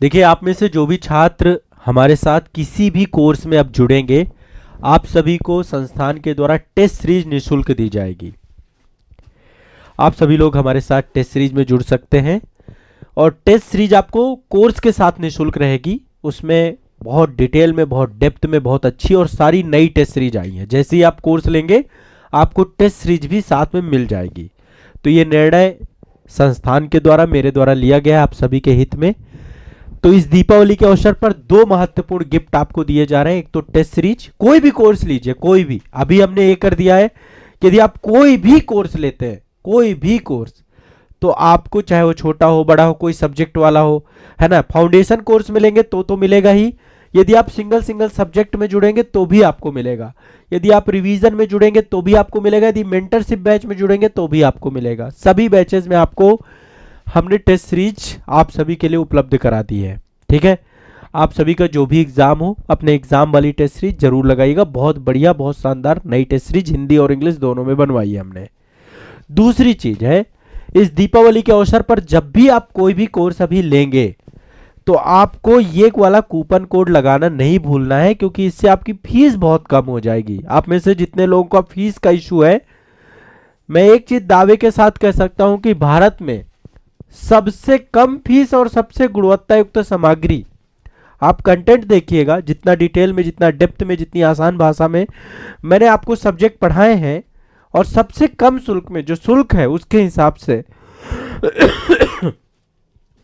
देखिए, आप में से जो भी छात्र हमारे साथ किसी भी कोर्स में अब जुड़ेंगे, आप सभी को संस्थान के द्वारा टेस्ट सीरीज निःशुल्क दी जाएगी। आप सभी लोग हमारे साथ टेस्ट सीरीज में जुड़ सकते हैं और टेस्ट सीरीज आपको कोर्स के साथ निःशुल्क रहेगी। उसमें बहुत डिटेल में, बहुत डेप्थ में, बहुत अच्छी और सारी नई टेस्ट सीरीज आई है। जैसे ही आप कोर्स लेंगे आपको टेस्ट सीरीज भी साथ में मिल जाएगी। तो ये निर्णय संस्थान के द्वारा, मेरे द्वारा लिया गया है आप सभी के हित में। तो इस दीपावली के अवसर पर दो महत्वपूर्ण गिफ्ट आपको दिए जा रहे हैं। एक तो टेस्ट सीरीज, कोई भी कोर्स लीजिए, कोई भी। अभी हमने ये कर दिया है कि यदि आप कोई भी कोर्स लेते हैं, कोई भी कोर्स, तो आपको चाहे वो छोटा हो, बड़ा हो, कोई सब्जेक्ट वाला हो, है ना, फाउंडेशन कोर्स मिलेंगे तो मिलेगा ही। यदि आप सिंगल सब्जेक्ट में जुड़ेंगे तो भी आपको मिलेगा। यदि आप रिवीजन में जुड़ेंगे तो भी आपको मिलेगा। यदि मेंटरशिप बैच में जुड़ेंगे तो भी आपको मिलेगा। सभी बैचेस में आपको हमने टेस्ट सीरीज आप सभी के लिए उपलब्ध करा दी है। ठीक है, आप सभी का जो भी एग्जाम हो, अपने एग्जाम वाली टेस्ट सीरीज जरूर लगाइएगा। बहुत बढ़िया, बहुत शानदार नई टेस्ट सीरीज हिंदी और इंग्लिश दोनों में बनवाई है हमने। दूसरी चीज है, इस दीपावली के अवसर पर जब भी आप कोई भी कोर्स अभी लेंगे तो आपको ये वाला कूपन कोड लगाना नहीं भूलना है, क्योंकि इससे आपकी फीस बहुत कम हो जाएगी। आप में से जितने लोगों का फीस का इशू है, मैं एक चीज दावे के साथ कह सकता हूं कि भारत में सबसे कम फीस और सबसे गुणवत्ता युक्त सामग्री। आप कंटेंट देखिएगा, जितना डिटेल में, जितना डेप्थ में, जितनी आसान भाषा में मैंने आपको सब्जेक्ट पढ़ाए हैं, और सबसे कम शुल्क में, जो शुल्क है उसके हिसाब से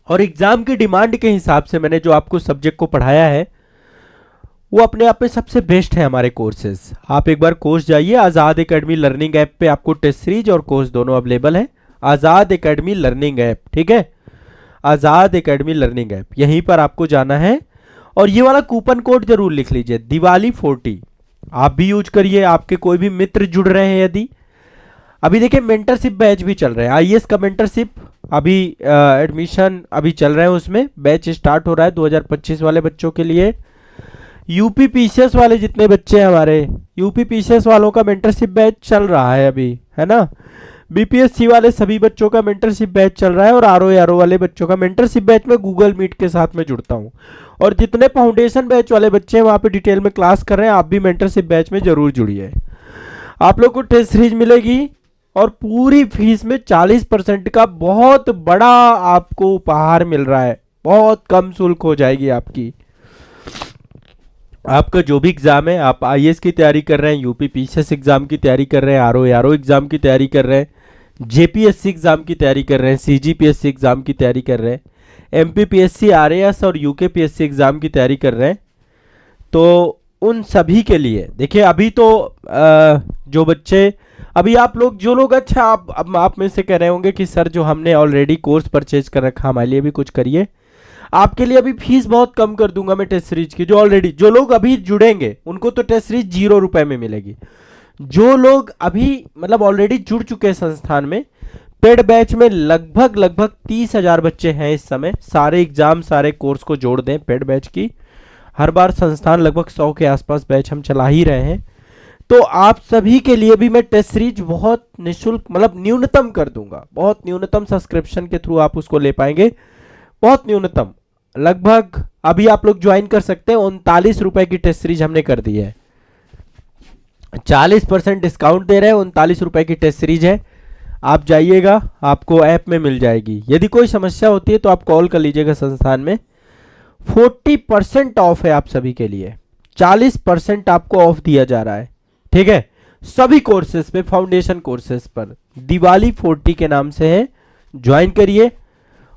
और एग्जाम की डिमांड के हिसाब से मैंने जो आपको सब्जेक्ट को पढ़ाया है, वो अपने आप में सबसे बेस्ट है हमारे कोर्सेज। आप एक बार कोर्स जाइए, आज़ाद एकेडमी लर्निंग ऐप पे आपको टेस्ट सीरीज और कोर्स दोनों अवेलेबल है। आज़ाद एकेडमी लर्निंग ऐप, ठीक है, आज़ाद एकेडमी लर्निंग ऐप, यहीं पर आपको जाना है। और ये वाला कूपन कोड जरूर लिख लीजिए, दिवाली 40। आप भी यूज करिए, आपके कोई भी मित्र जुड़ रहे हैं यदि। अभी देखिए, मेंटरशिप बैच भी चल रहे हैं। आईएएस का मेंटरशिप अभी एडमिशन अभी चल रहे हैं, उसमें बैच स्टार्ट हो रहा है 2025 वाले बच्चों के लिए। यूपी पीसीएस वाले जितने बच्चे हैं हमारे, यूपी पीसीएस वालों का मेंटरशिप बैच चल रहा है अभी, है ना। बीपीएससी वाले सभी बच्चों का मेंटरशिप बैच चल रहा है, और आरओ वाले बच्चों का मेंटरशिप बैच में गूगल मीट के साथ में जुड़ता हूँ। और जितने फाउंडेशन बैच वाले बच्चे हैं वहाँ पे डिटेल में क्लास कर रहे हैं, आप भी मेंटरशिप बैच में जरूर जुड़िए। आप लोग को टेस्ट सीरीज मिलेगी और पूरी फीस में 40% का बहुत बड़ा आपको उपहार मिल रहा है। बहुत कम शुल्क हो जाएगी आपकी। आपका जो भी एग्जाम है, आप आईएएस की तैयारी कर रहे हैं, यूपी पीसीएस एग्जाम की तैयारी कर रहे हैं, आरओ एग्जाम की तैयारी कर रहे हैं, जेपीएससी एग्जाम की तैयारी कर रहे हैं, सीजीपीएससी एग्जाम की तैयारी कर रहे हैं, एमपीपीएससी, आरएएस और यूकेपीएससी एग्जाम की तैयारी कर रहे हैं, तो उन सभी के लिए देखिए, अभी तो जो बच्चे, अभी आप लोग जो लोग, अच्छा आप में से कह रहे होंगे कि सर जो हमने ऑलरेडी कोर्स परचेज कर रखा, हमारे लिए भी कुछ करिए। आपके लिए अभी फीस बहुत कम कर दूंगा मैं टेस्ट सीरीज की। जो लोग अभी जुड़ेंगे उनको तो टेस्ट सीरीज 0 रुपए में मिलेगी। जो लोग अभी मतलब ऑलरेडी जुड़ चुके हैं संस्थान में, पेड बैच में लगभग 30,000 बच्चे हैं इस समय। सारे एग्जाम, सारे कोर्स को जोड़ दें पेड बैच की, हर बार संस्थान लगभग 100 के आसपास बैच हम चला ही रहे हैं। तो आप सभी के लिए भी मैं टेस्ट सीरीज बहुत निःशुल्क, मतलब न्यूनतम कर दूंगा। बहुत न्यूनतम सब्सक्रिप्शन के थ्रू आप उसको ले पाएंगे, बहुत न्यूनतम। लगभग अभी आप लोग ज्वाइन कर सकते हैं, 39 रुपए की टेस्ट सीरीज हमने कर दी है। 40% डिस्काउंट दे रहे हैं, 39 रुपए की टेस्ट सीरीज है। आप जाइएगा, आपको ऐप में मिल जाएगी। यदि कोई समस्या होती है तो आप कॉल कर लीजिएगा संस्थान में। 40% ऑफ है आप सभी के लिए, 40% आपको ऑफ दिया जा रहा है, ठीक है, सभी कोर्सेज पे, फाउंडेशन कोर्सेज पर। दिवाली 40 के नाम से है, ज्वाइन करिए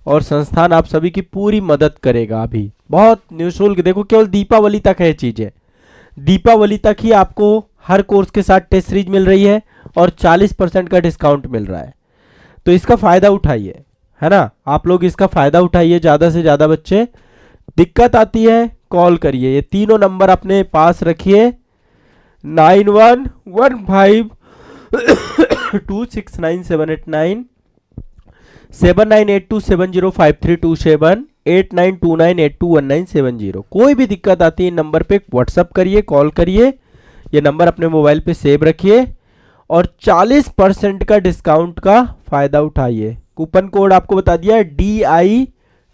और संस्थान आप सभी की पूरी मदद करेगा। अभी बहुत निःशुल्क, देखो केवल दीपावली तक है चीजें, दीपावली तक ही आपको हर कोर्स के साथ टेस्ट सीरीज मिल रही है और 40% का डिस्काउंट मिल रहा है। तो इसका फायदा उठाइए, है ना, आप लोग इसका फायदा उठाइए, ज्यादा से ज्यादा बच्चे। दिक्कत आती है कॉल करिए, ये तीनों नंबर अपने पास रखिए, 9115269789, 7982705327, 8929821970। कोई भी दिक्कत आती है इन नंबर पे व्हाट्सअप करिए, कॉल करिए, ये नंबर अपने मोबाइल पे सेव रखिए और 40% का डिस्काउंट का फायदा उठाइए। कूपन कोड आपको बता दिया है,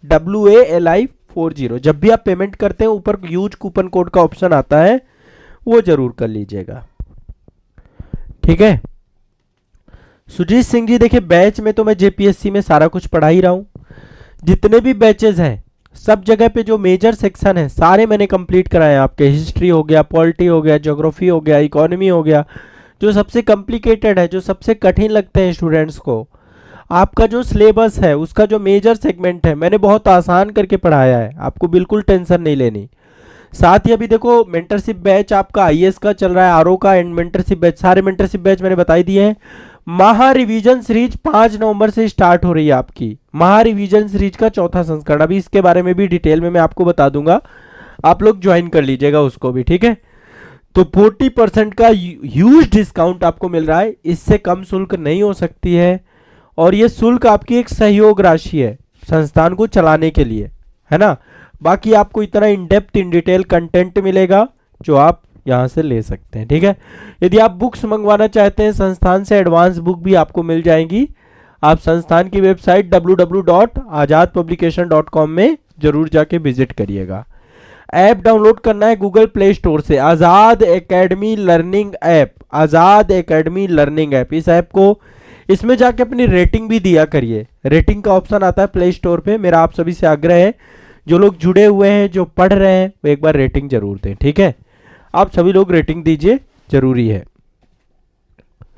DIWALI 40। जब भी आप पेमेंट करते हैं ऊपर यूज कूपन कोड का ऑप्शन आता है, वो जरूर कर लीजिएगा। ठीक है सुजीत सिंह जी, देखिए बैच में तो मैं जेपीएससी में सारा कुछ पढ़ा ही रहा हूं। जितने भी बैचेस हैं सब जगह पे जो मेजर सेक्शन है सारे मैंने कंप्लीट कराए हैं। आपके हिस्ट्री हो गया, पॉलिटी हो गया, ज्योग्राफी हो गया, इकोनॉमी हो गया, जो सबसे कॉम्प्लिकेटेड है, जो सबसे कठिन लगते हैं स्टूडेंट्स को, आपका जो सिलेबस है उसका जो मेजर सेगमेंट है मैंने बहुत आसान करके पढ़ाया है, आपको बिल्कुल टेंशन नहीं लेनी। साथ ही अभी देखो मेंटरशिप बैच आपका आईएएस का चल रहा है, आरओ का, एंड मेंटरशिप बैच, सारे मेंटरशिप बैच मैंने बताई दिए हैं। महा रिवीजन सीरीज 5 नवंबर से स्टार्ट हो रही है आपकी, महा रिवीजन सीरीज का चौथा संस्करण। अभी इसके बारे में भी डिटेल में मैं आपको बता दूंगा, आप लोग ज्वाइन कर लीजिएगा उसको भी। ठीक है तो 40% का ह्यूज डिस्काउंट आपको मिल रहा है, इससे कम शुल्क नहीं हो सकती है। और ये शुल्क आपकी एक सहयोग राशि है संस्थान को चलाने के लिए, है ना। बाकी आपको इतना in depth in detail content मिलेगा जो आप यहाँ से ले सकते हैं। ठीक है यदि आप बुक्स मंगवाना चाहते हैं संस्थान से, एडवांस बुक भी आपको मिल जाएंगी। आप संस्थान की वेबसाइट www.azadpublication.com में जरूर जाके विजिट करिएगा। ऐप डाउनलोड करना है गूगल प्ले स्टोर से, आज़ाद एकेडमी लर्निंग ऐप, आज़ाद एकेडमी लर्निंग ऐप। इस ऐप को, इसमें जाके अपनी रेटिंग भी दिया करिए, रेटिंग का ऑप्शन आता है प्ले स्टोर पे। मेरा आप सभी से आग्रह है, जो लोग जुड़े हुए हैं, जो पढ़ रहे हैं, वो एक बार रेटिंग जरूर दें। ठीक है आप सभी लोग रेटिंग दीजिए, जरूरी है।